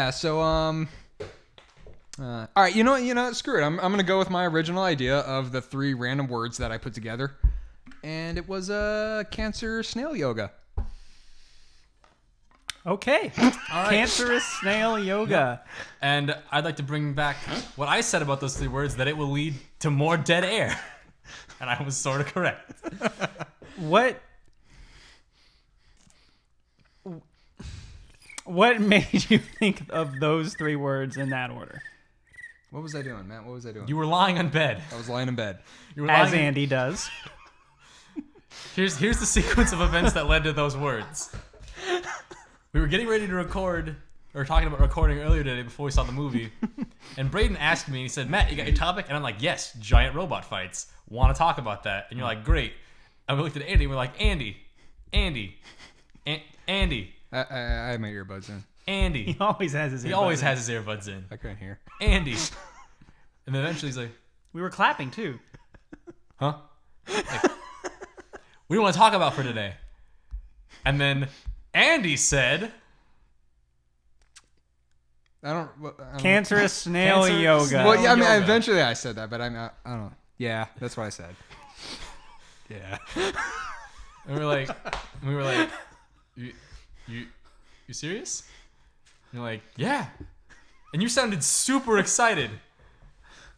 Yeah. So all right. You know what? Screw it. I'm gonna go with my original idea of the 3 random words that I put together, and it was cancer snail yoga. Okay. All right. Cancerous snail yoga. And I'd like to bring back what I said about those 3 words, that it will lead to more dead air. And I was sort of correct. What made you think of those 3 words in that order? What was I doing, Matt? What was I doing? You were lying on bed. I was lying in bed. You were As lying Andy does. Here's the sequence of events that led to those words. We were getting ready to record, or talking about recording earlier today before we saw the movie, and Brayden asked me, he said, Matt, you got your topic? And I'm like, yes, giant robot fights. Want to talk about that? And you're like, great. And we looked at Andy, and we're like, Andy. I had my earbuds in. Andy. He always has his earbuds He always has his earbuds in. I couldn't hear. Andy. And then eventually he's like, We were clapping, too. huh? Like, what do you want to talk about for today? And then Andy said... I don't Cancerous snail yoga. Well, yeah, I mean, eventually I said that, but I don't know. Yeah, that's what I said. Yeah. And we were like, you serious? And you're like, yeah. And you sounded super excited.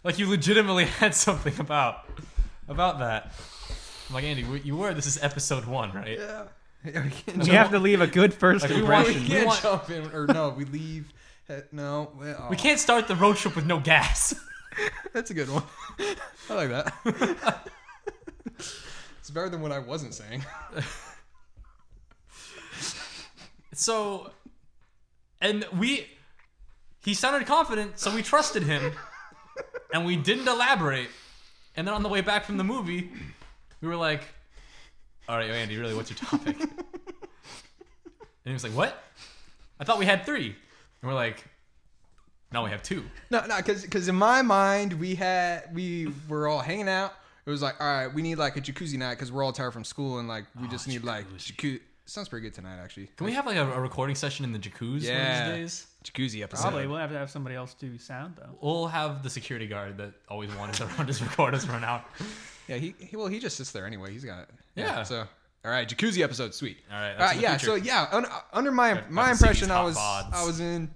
Like you legitimately had something about that. I'm like, Andy, you were. This is episode 1, right? Yeah. We have to leave a good first Like, impression. We can't jump in, or no, we leave. No. We can't start the road trip with no gas. That's a good one. I like that. It's better than what I wasn't saying. So, and he sounded confident, so we trusted him, and we didn't elaborate. And then on the way back from the movie, we were like, all right, Andy, really, what's your topic? And he was like, what? I thought we had 3. And we're like, no, we have 2. No, because in my mind, we were all hanging out. It was like, all right, we need like a jacuzzi night because we're all tired from school and like we just need like jacuzzi. Sounds pretty good tonight, actually. Can we have like a recording session in the jacuzzi one of these days? Jacuzzi episode. Probably. We'll have to have somebody else do sound, though. We'll have the security guard that always wanted to just record us run out. Yeah, he just sits there anyway. He's got it. Yeah. So, all right, jacuzzi episode, sweet. All right. That's Yeah. So yeah, under my impression, I was in.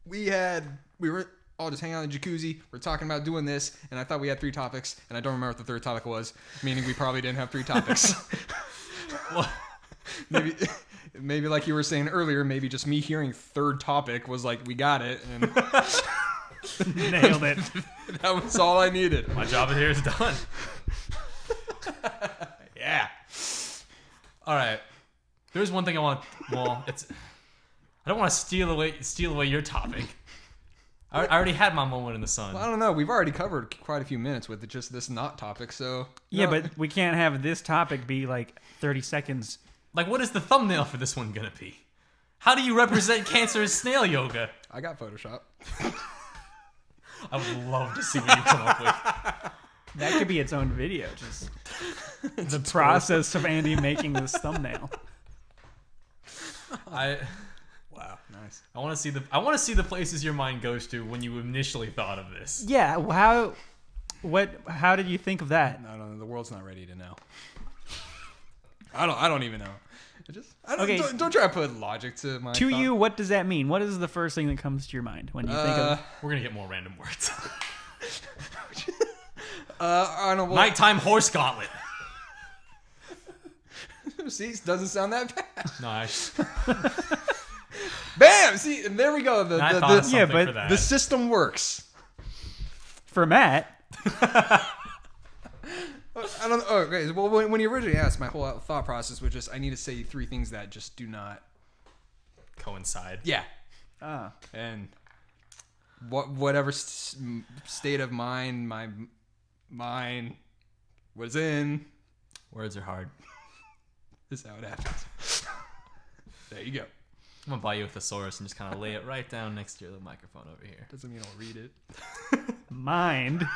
We were all just hanging out in the jacuzzi. We're talking about doing this, and I thought we had 3 topics, and I don't remember what the 3rd topic was, meaning we probably didn't have 3 topics. Well, maybe like you were saying earlier, maybe just me hearing 3rd topic was like, we got it, and Nailed it. that was all I needed. my job here is done. Yeah. All right. There's one thing I want. Well, I don't want to steal away your topic. I already had my moment in the sun. Well, I don't know. We've already covered quite a few minutes with just this not topic, so... Yeah, No. but we can't have this topic be like 30 seconds. Like, what is the thumbnail for this one gonna be? How do you represent cancerous snail yoga? I got Photoshop. I would love to see what you come up with. That could be its own video. Just the process of Andy making this thumbnail. Wow, nice. I want to see the places your mind goes to when you initially thought of this. Yeah. How did you think of that? No, the world's not ready to know. I don't even know. Okay. Don't try to put logic to my To thought. you, what does that mean? What is the first thing that comes to your mind when you think of... We're gonna get more random words. I don't know. Nighttime horse gauntlet. See, it doesn't sound that bad. No, Bam! See, and there we go. The system works. For Matt... I don't know. Oh, okay. Well, when you originally asked, my whole thought process was just I need to say 3 things that just do not coincide. Yeah. And whatever state of mind my mind was in. Words are hard. This is how it happens. There you go. I'm gonna buy you a thesaurus and just kind of lay it right down next to your microphone over here. Doesn't mean I'll read it. Mind.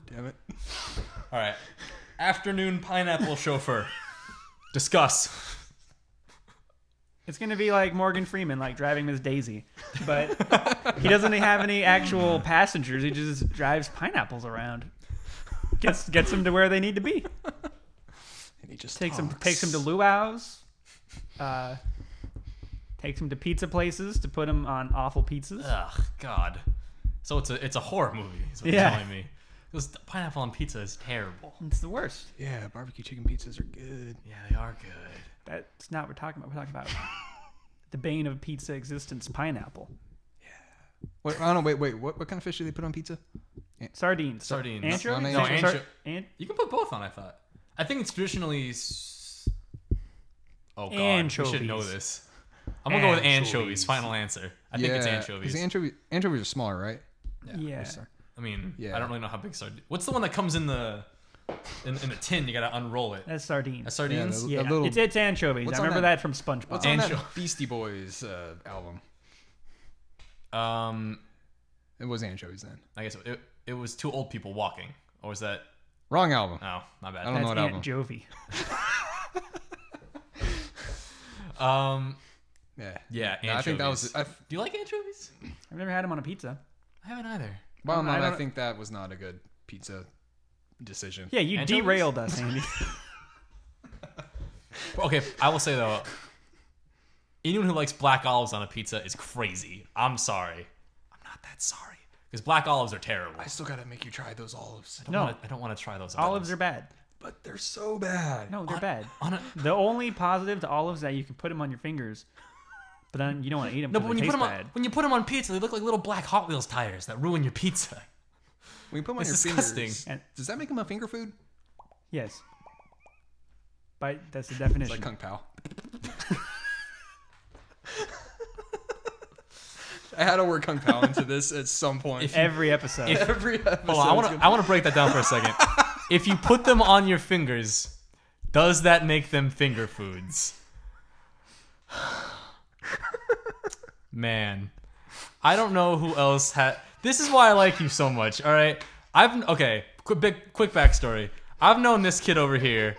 Damn it. All right. Afternoon pineapple chauffeur. Discuss. It's going to be like Morgan Freeman, like driving Miss Daisy. But he doesn't have any actual passengers. He just drives pineapples around. Gets them to where they need to be. And he just takes them to luau's. Takes them to pizza places to put them on awful pizzas. Ugh, God. So it's a horror movie, is what you're telling me. Because pineapple on pizza is terrible. It's the worst. Yeah, barbecue chicken pizzas are good. Yeah, they are good. That's not what we're talking about. We're talking about the bane of pizza existence, pineapple. Yeah. Wait, I don't know. Wait. What kind of fish do they put on pizza? Sardines. Anchovies? No, anchovies. You can put both on, I thought. I think it's traditionally... Oh, God. Anchovies. We should know this. I'm going to go with anchovies. Final answer. I think it's anchovies. Because anchovies are smaller, right? Yeah. I mean, I don't really know how big sardines... What's the one that comes in the tin? You got to unroll it. That's sardines. That's sardines? Yeah, it's anchovies. I remember that from SpongeBob. What's on that Beastie Boys album? It was anchovies then. I guess it was two old people walking. Or was that... Wrong album. Oh, my bad. I don't know what album. Jovi. Yeah, no, I think that was... Do you like anchovies? I've never had them on a pizza. I haven't either. Well, no, I think that was not a good pizza decision. Yeah, you derailed us, Andy. Okay, I will say though, anyone who likes black olives on a pizza is crazy. I'm sorry. I'm not that sorry. Because black olives are terrible. I still gotta make you try those olives. I don't want to try those olives are bad. But they're so bad. No, they're bad. The only positive to olives is that you can put them on your fingers, but then you don't want to eat them. No, but when you put them on pizza, they look like little black Hot Wheels tires that ruin your pizza. When you put them on your fingers, does that make them a finger food? Yes. But that's the definition. It's like Kung Pao. I had to work Kung Pao into this at some point. Every episode. Hold on, I want to break that down for a second. If you put them on your fingers, does that make them finger foods? Man, I don't know who else had. This is why I like you so much. All right, quick backstory. I've known this kid over here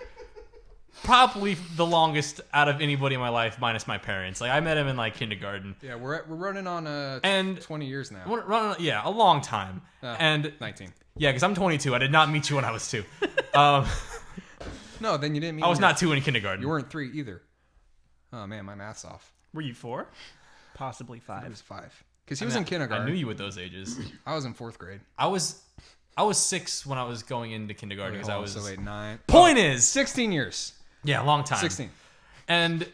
probably the longest out of anybody in my life, minus my parents. Like I met him in like kindergarten. Yeah, we're running on 20 years now. A long time. And 19. Yeah, because I'm 22. I did not meet you when I was 2. No, then you didn't meet me. I was not 2 in kindergarten. You weren't 3 either. Oh man, my math's off. Were you 4? Possibly 5. He was 5. Because he was in kindergarten. I knew you at those ages. I was in 4th grade. I was 6 when I was going into kindergarten because I was. So 9. Point is 16 years. Yeah, a long time. 16. And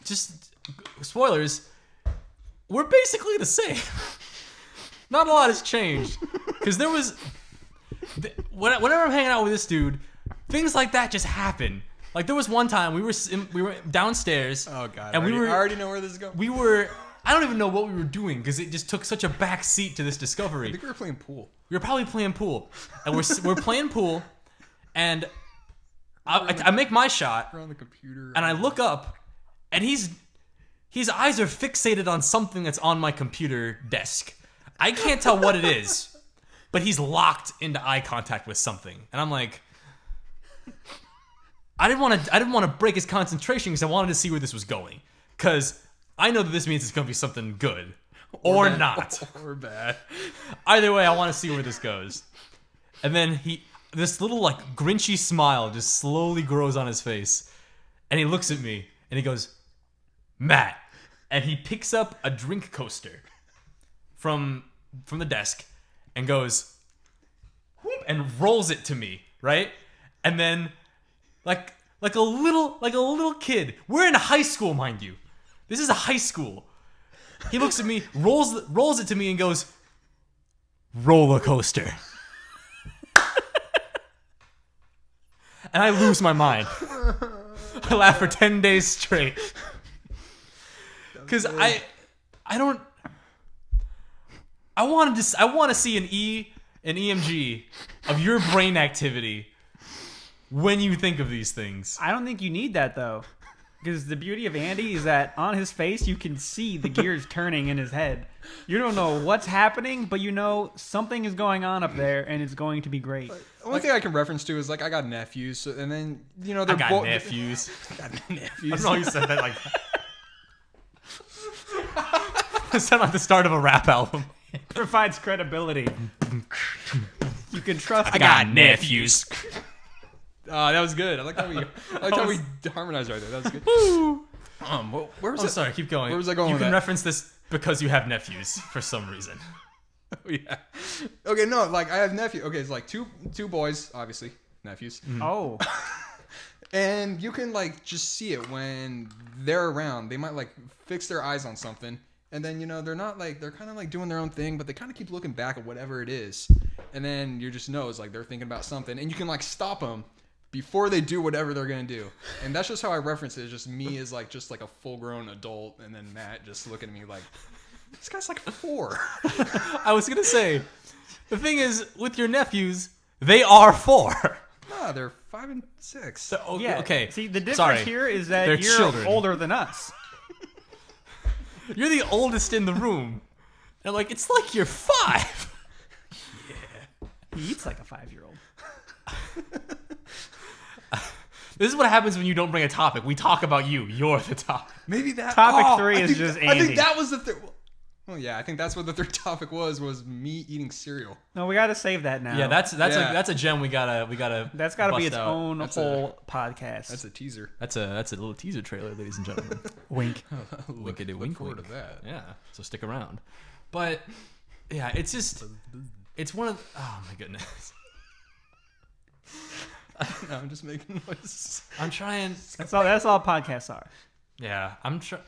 just spoilers, we're basically the same. Not a lot has changed. Because there was... Whenever I'm hanging out with this dude, things like that just happen. Like, there was one time we were downstairs. Oh, God. And I already know where this is going. I don't even know what we were doing because it just took such a back seat to this discovery. I think we were playing pool. We were probably playing pool. And we're playing pool, and I make my shot. We're on the computer. And I look up, and his eyes are fixated on something that's on my computer desk. I can't tell what it is, but he's locked into eye contact with something, and I'm like, I didn't want to break his concentration because I wanted to see where this was going, because I know that this means it's going to be something good or not or bad. Either way, I want to see where this goes. And then this little like grinchy smile just slowly grows on his face, and he looks at me and he goes, "Matt," and he picks up a drink coaster from the desk and goes whoop, and rolls it to me, right? And then like a little kid. We're in high school, mind you. This is a high school. He looks at me, rolls it to me and goes, "Roller coaster." And I lose my mind. I laugh for 10 days straight. Because I want to see an EMG of your brain activity when you think of these things. I don't think you need that though. Because the beauty of Andy is that on his face, you can see the gears turning in his head. You don't know what's happening, but you know something is going on up there, and it's going to be great. The only thing I can reference to is, like, I got nephews, so, and then, you know, they're I got nephews. I got I nephews. don't know how you said that like that. It sounded like the start of a rap album. Provides credibility. You can trust. I got nephews. That was good. I like how we harmonized right there. That was good. Where was I'm it? sorry, keep going. Where was I going You with can that? reference this because you have nephews for some reason. Yeah. Okay, no, like I have nephew. Okay, it's like two boys, obviously nephews, Oh, and you can like just see it when they're around. They might like fix their eyes on something, and then you know they're kind of like doing their own thing, but they kind of keep looking back at whatever it is, and then you just know it's like they're thinking about something, and you can like stop them before they do whatever they're gonna do. And that's just how I reference it. It's just me as like just like a full grown adult, and then Matt just looking at me like, this guy's like 4. I was gonna say, the thing is with your nephews, they are 4. Nah, they're 5 and 6. So, yeah. Okay. See, the difference Sorry. here is that They're you're children. older than us. You're the oldest in the room. And like, it's like you're 5. He eats like a 5-year-old. This is what happens when you don't bring a topic. We talk about you. You're the topic. Maybe that Topic 3 I is think- just I Andy. think that was the third. Well, yeah, I think that's what the third topic was me eating cereal. No, we got to save that now. Yeah, that's Yeah. a gem we gotta That's got to be bust its out. own That's whole podcast. That's a teaser. That's a little teaser trailer, ladies and gentlemen. Wink. Wickedy Look wink forward wink. to that. Yeah, so stick around. But yeah, it's just it's one of oh my goodness. No, I'm just making noises. I'm trying. That's all podcasts are. Yeah, I'm trying.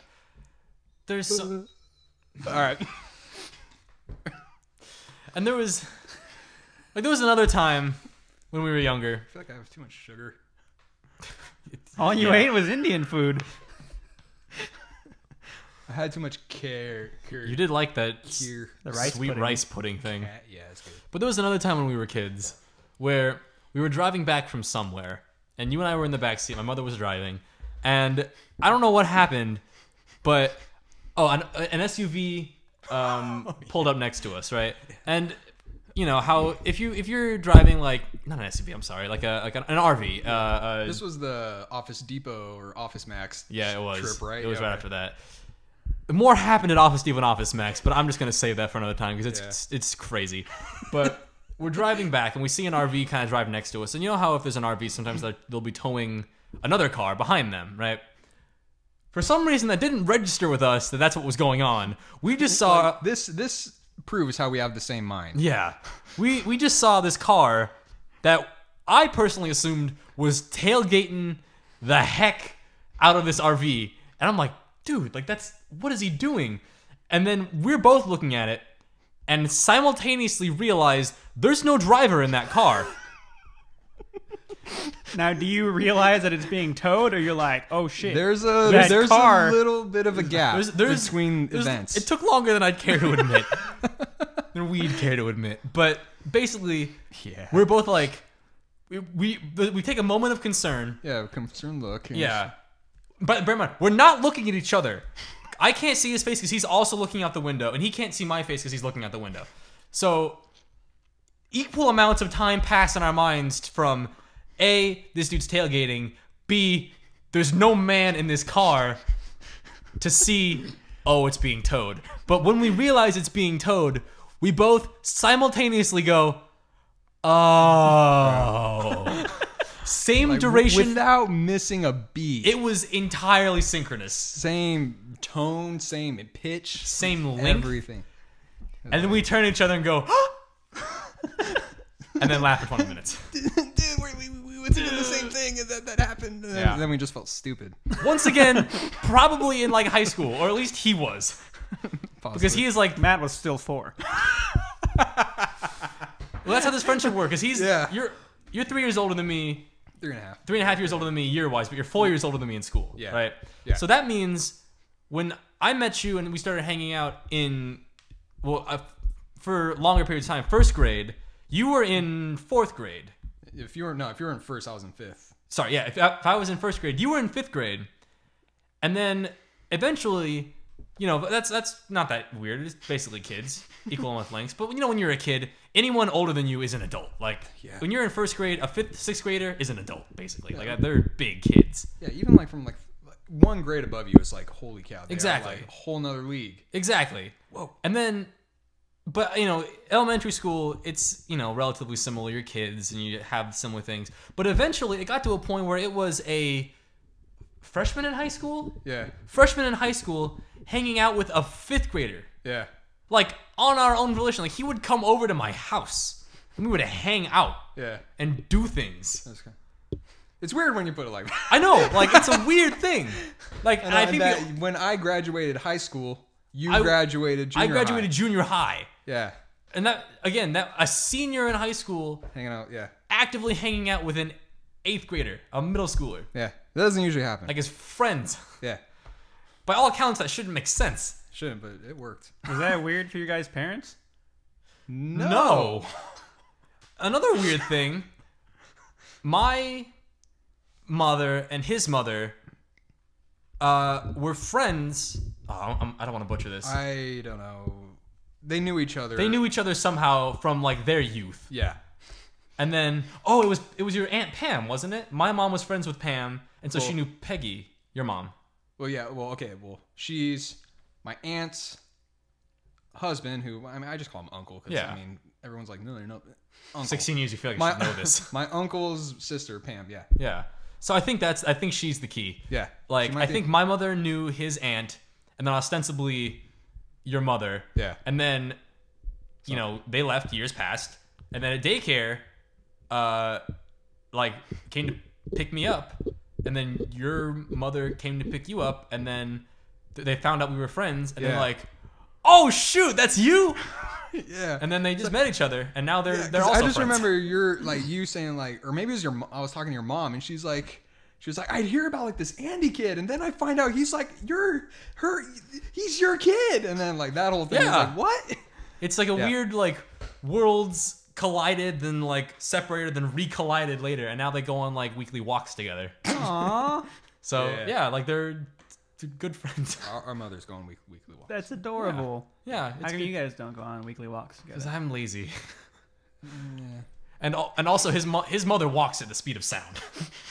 There's so, All right. and there was another time when we were younger. I feel like I have too much sugar. All you ate was Indian food. I had too much care. You did like that Here. The rice sweet pudding. rice pudding thing. Yeah, it's good. But there was another time when we were kids where we were driving back from somewhere, and you and I were in the back seat. My mother was driving, and I don't know what happened, but an SUV pulled up next to us, right? And you know how if you're driving like not an SUV, I'm sorry, like an RV. This was the Office Depot or Office Max. Yeah, it was. Trip, right? It was Yeah, right okay. after that. More happened at Office Depot and Office Max, but I'm just gonna save that for another time because it's crazy. But we're driving back and we see an RV kind of drive next to us, and you know how if there's an RV, sometimes they'll be towing another car behind them, right? For some reason, that didn't register with us that that's what was going on. We just saw Like, this proves how we have the same mind. yeah, we just saw this car that I personally assumed was tailgating the heck out of this RV, and I'm like, dude, like what is he doing? And then we're both looking at it and simultaneously realized there's no driver in that car. Now, do you realize that it's being towed, or you're like, oh shit? There's That a car- little bit of a gap There's between events. It took longer than I'd care to admit. Than we'd care to admit. But basically, Yeah. we're both like, we take a moment of concern. Yeah, concerned look. Yeah. But bear in mind, we're not looking at each other. I can't see his face because he's also looking out the window, and he can't see my face because he's looking out the window. So, equal amounts of time pass in our minds from A, this dude's tailgating, B, there's no man in this car, to C, oh, it's being towed. But when we realize it's being towed, we both simultaneously go, oh. Same Like, duration. without missing a beat. It was entirely synchronous. Same tone, same pitch, Same length. everything. And then we turn to each other and go, and then laugh for 20 minutes. Dude, we were thinking the same thing, and that happened. And Yeah. then we just felt stupid. Once again, probably in like high school, or at least he was. Because he is like, Matt was still 4. well, that's how this friendship works. Because he's, Yeah. you're 3 years older than me, 3.5. 3.5 years older than me year-wise, but you're 4 years older than me in school. Yeah. Right? Yeah. So that means when I met you and we started hanging out in, for longer periods of time, first grade, you were in 4th grade. If you were in first, I was in 5th. Sorry, yeah. If I was in 1st grade, you were in 5th grade. And then eventually, that's not that weird. It's basically kids, equal with lengths. But when you're a kid, anyone older than you is an adult. Like when you're in first grade, a fifth, sixth grader is an adult, basically. Yeah. Like they're big kids. Yeah, even like from like one grade above you is like, holy cow. They exactly. are like a whole nother league. Exactly. Whoa. And then, but elementary school, it's relatively similar. You're kids and you have similar things. But eventually, it got to a point where it was a freshman in high school. Yeah. Freshman in high school hanging out with a fifth grader. Yeah. Like on our own volition. Like he would come over to my house and we would hang out. Yeah. And do things. It's weird when you put it like that. I know. Like it's a weird thing. Like and I think that when I graduated high school, I graduated junior high. Yeah. And that a senior in high school hanging out, actively hanging out with an 8th grader, a middle schooler. Yeah. That doesn't usually happen. Like his friends. Yeah. By all accounts, that shouldn't make sense. Shouldn't, but it worked. Was that weird for your guys' parents? No. Another weird thing, my mother and his mother were friends. Oh, I don't want to butcher this. I don't know. They knew each other. They knew each other somehow from like their youth. Yeah. And then, it was your Aunt Pam, wasn't it? My mom was friends with Pam, and so she knew Peggy, your mom. Well, yeah. Well, okay. Well, she's my aunt's husband, who I just call him uncle because everyone's like, no, they're not. Uncle. 16 years, you feel like you should know this. My uncle's sister, Pam. Yeah. Yeah. So I think she's the key. Yeah. Like I think my mother knew his aunt, and then ostensibly your mother. Yeah. And then, they left. Years passed, and then at daycare, came to pick me up, and then your mother came to pick you up, and then they found out we were friends, and they're like, "Oh shoot, that's you!" Yeah. And then they just met each other, and now they're also I just friends. remember you saying or maybe it was I was talking to your mom, and she was like, I'd hear about like this Andy kid, and then I find out he's like he's your kid, and then like that whole thing. Yeah. Like, what? It's like a weird like worlds collided, then like separated, then recollided later, and now they go on like weekly walks together. Aww. So like they're good friends. Our mothers go on weekly walks. That's adorable. Yeah. How come you guys don't go on weekly walks together? Because I'm lazy. Yeah. And also his mother walks at the speed of sound.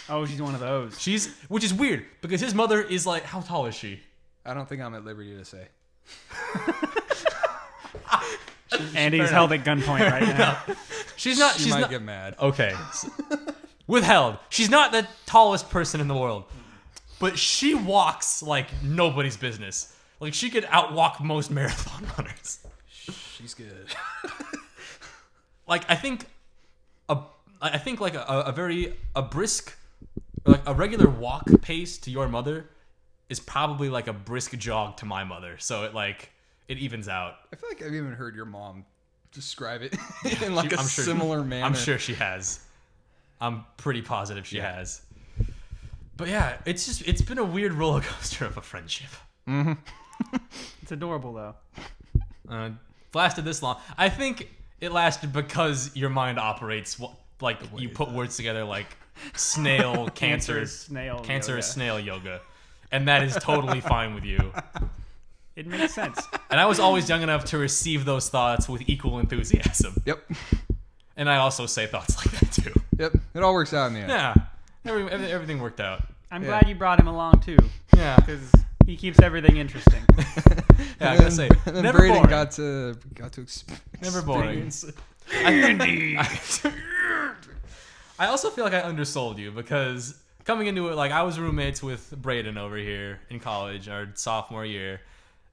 Oh, she's one of those. Which is weird because his mother is like, how tall is she? I don't think I'm at liberty to say. Andy's held at gunpoint right now. She might get mad. Okay. Withheld. She's not the tallest person in the world, but she walks like nobody's business. Like she could outwalk most marathon runners. She's good. Like I think like a brisk, like a regular walk pace to your mother is probably like a brisk jog to my mother. So it evens out. I feel like I've even heard your mom describe it in like a similar manner. I'm sure she has. I'm pretty positive she has. But yeah, it's been a weird roller coaster of a friendship. Mm-hmm. It's adorable though. Lasted this long. I think it lasted because your mind operates like you put words together like snail, cancerous, snail yoga, and that is totally fine with you. It makes sense. And I was always young enough to receive those thoughts with equal enthusiasm. Yep. And I also say thoughts like that too. Yep. It all works out in the end. Yeah. Everything worked out. I'm glad you brought him along too. Yeah. Because he keeps everything interesting. Yeah, I gotta say, and then never Brayden boring. got to Never boring. Andy. I also feel like I undersold you because coming into it, like I was roommates with Brayden over here in college, our sophomore year,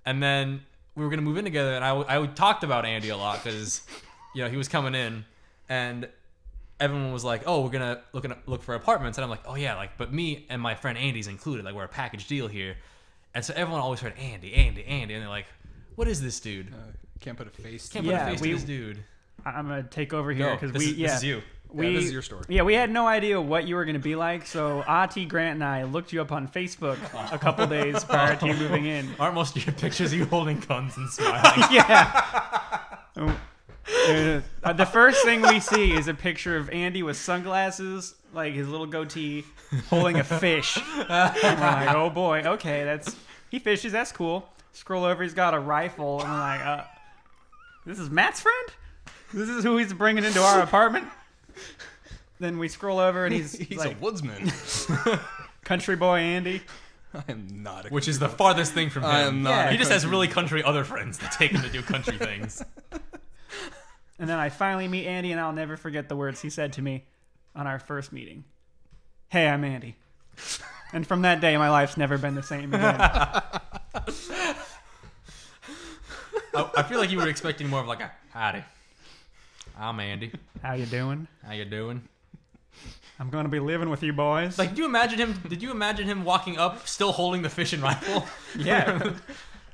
and then we were gonna move in together, and I talked about Andy a lot because he was coming in, and everyone was like, "Oh, we're gonna look for apartments," and I'm like, "Oh yeah, like but me and my friend Andy's included, like we're a package deal here," and so everyone always heard Andy, and they're like, "What is this dude?" Can't put a face. Can't put a face to this dude. I'm gonna take over here because this is you. This is your story. Yeah, we had no idea what you were going to be like, so Ati, Grant, and I looked you up on Facebook a couple days prior to you moving in. Aren't most of your pictures of you holding guns and smiling? Yeah. The first thing we see is a picture of Andy with sunglasses, like his little goatee, holding a fish. And we're like, oh boy, okay, he fishes, that's cool. Scroll over, he's got a rifle, and we're like, this is Matt's friend? This is who he's bringing into our apartment? Then we scroll over, and he's like, a woodsman. country boy Andy. I am not. Which is the farthest thing from him. I am not. He just has really country other friends that take him to do country things. And then I finally meet Andy, and I'll never forget the words he said to me on our first meeting. Hey, I'm Andy. And from that day, my life's never been the same again. I feel like you were expecting more of like a, howdy, I'm Andy. How you doing? How you doing? I'm going to be living with you boys. Like, did you imagine him walking up, still holding the fishing rifle? Yeah.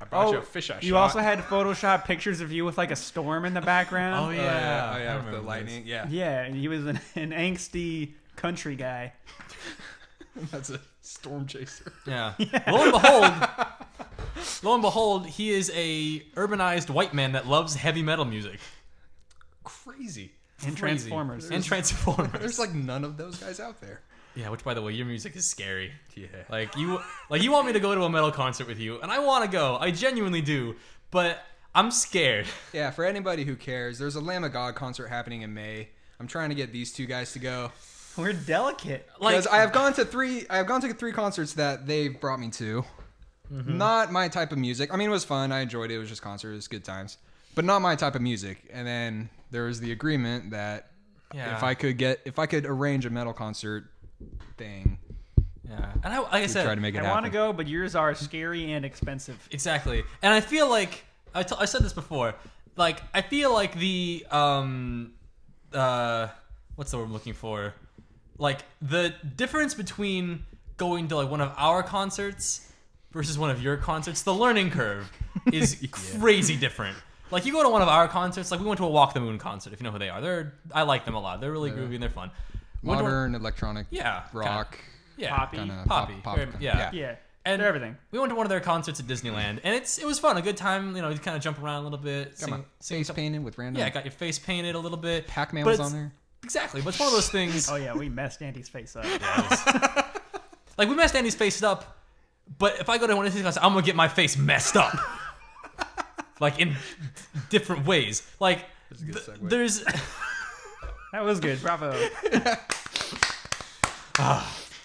I brought you a fish I You shot. also had Photoshop pictures of you with like a storm in the background. Oh, yeah. Oh, yeah, I with the remember lightning. Yeah. Yeah, and he was an angsty country guy. That's a storm chaser. Yeah. Lo and behold, he is a urbanized white man that loves heavy metal music. Crazy. And Crazy. Transformers. And Transformers. There's like none of those guys out there. Yeah, which by the way, your music is scary. Yeah. Like you want me to go to a metal concert with you, and I want to go. I genuinely do, but I'm scared. Yeah, for anybody who cares, there's a Lamb of God concert happening in May. I'm trying to get these two guys to go. We're delicate. Because I have gone to three concerts that they've brought me to. Mm-hmm. Not my type of music. I mean, it was fun. I enjoyed it. It was just concerts. It was good times. But not my type of music. And then there was the agreement that if I could arrange a metal concert thing. Yeah. And like I said, try to make it I happen. want to go, but yours are scary and expensive. Exactly. And I feel like I said this before. Like I feel like the what's the word I'm looking for? Like the difference between going to like one of our concerts versus one of your concerts, the learning curve is crazy different. Like you go to one of our concerts, like we went to a Walk the Moon concert, if you know who they are. I like them a lot. They're really groovy and they're fun. Modern, electronic, Poppy. rock. Poppy. Yeah. And And everything. We went to one of their concerts at Disneyland, and it was fun, a good time. You know, you kind of jump around a little bit. Got my face painted with random. Yeah, got your face painted a little bit. Pac-Man But was it's- on there. Exactly, but it's one of those things. Oh yeah, we messed Andy's face up. Like we messed Andy's face up, but if I go to one of these concerts, I'm gonna get my face messed up, like in different ways. Like That's a good segue. there's. That was good. Bravo.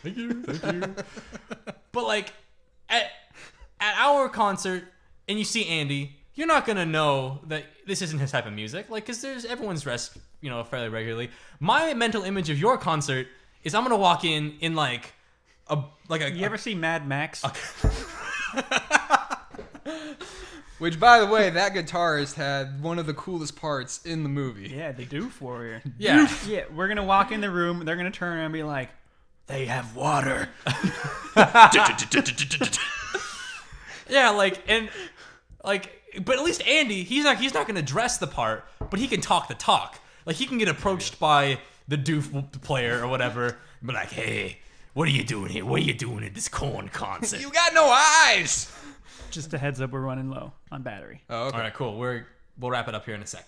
Thank you. But like at our concert, and you see Andy, you're not gonna know that this isn't his type of music. Like, cause everyone's dressed, you know, fairly regularly. My mental image of your concert is I'm gonna walk in like a. You ever see Mad Max? Which, by the way, that guitarist had one of the coolest parts in the movie. Yeah, they do for you. Yeah. Yeah, we're gonna walk in the room. They're gonna turn around and be like, "They have water." Yeah, but at least Andy, he's not gonna dress the part, but he can talk the talk. Like he can get approached by the doof player or whatever, and be like, "Hey, what are you doing here? What are you doing at this corn concert?" You got no eyes. Just a heads up, we're running low on battery. Oh, okay. All right, cool. We'll wrap it up here in a sec.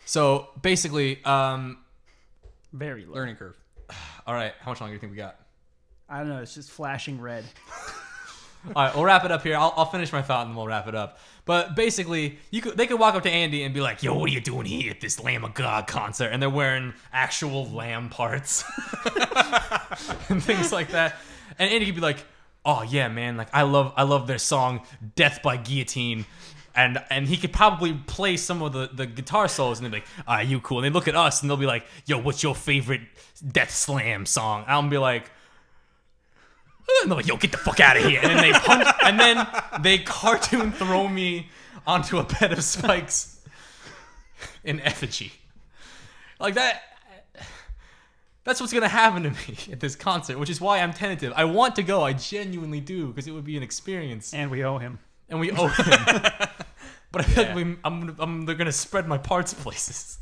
So basically, Very low. Learning curve. all right, how much longer do you think we got? I don't know. It's just flashing red. All right, we'll wrap it up here. I'll finish my thought and then we'll wrap it up. But basically, they could walk up to Andy and be like, "Yo, what are you doing here at this Lamb of God concert?" And they're wearing actual lamb parts and things like that. And Andy could be like, "Oh yeah, man! Like I love their song Death by Guillotine." And he could probably play some of the guitar solos, and they'd be like, "Ah, you cool." And they look at us, and they'll be like, "Yo, what's your favorite Death Slam song?" And I'll be like, and they're like, "Yo, get the fuck out of here!" And then they punch, and then they cartoon throw me onto a bed of spikes in effigy, like that. That's what's gonna happen to me at this concert, which is why I'm tentative. I want to go, I genuinely do, because it would be an experience, And we owe him. and we owe him. But I feel like they're gonna spread my parts places.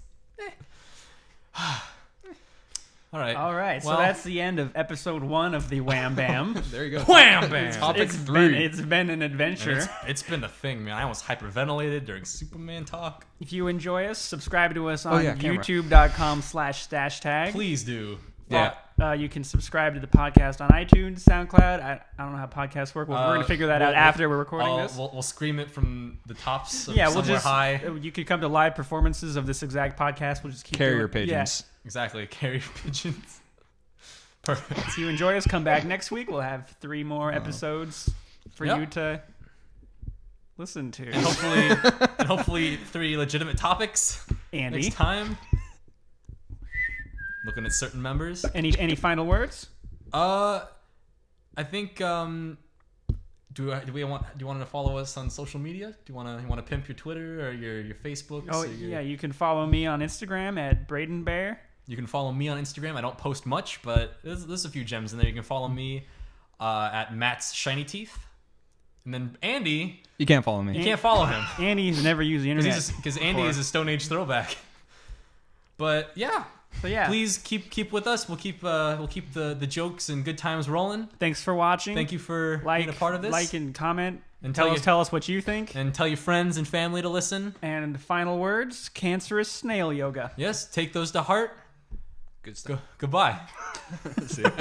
All right. All right. Well, so that's the end of episode 1 of the Wham Bam. There you go. Wham Bam. Topic 3. It's been an adventure. It's been a thing, man. I almost hyperventilated during Superman talk. If you enjoy us, subscribe to us on camera. youtube.com/StacheTag. Please do. You can subscribe to the podcast on iTunes, SoundCloud. I don't know how podcasts work. We're going to figure that out after we're recording this. We'll scream it from the tops. Of We'll somewhere just high. You could come to live performances of this exact podcast. We'll just keep Carrier doing, pigeons. Exactly. Carrier pigeons. Perfect. If you enjoy us, come back next week. We'll have 3 more episodes for you to listen to. And hopefully 3 legitimate topics Andy, next time. Looking at certain members. any final words? I think do you want to follow us on social media? Do you want to pimp your Twitter or your Facebook? You can follow me on Instagram at Brayden Bear. You can follow me on Instagram. I don't post much, but there's a few gems in there. You can follow me at Matt's Shiny Teeth. And then Andy, You can't follow me. you can't follow him Andy's never used the internet because Andy is a Stone Age throwback. But yeah. So yeah, Please keep with us. We'll keep the jokes and good times rolling. thanks for watching. Thank you for being a part of this. Like and comment. And tell us what you think. And tell your friends and family to listen. And final words: Cancerous Snail yoga. Yes, take those to heart. Good stuff. Goodbye. See ya.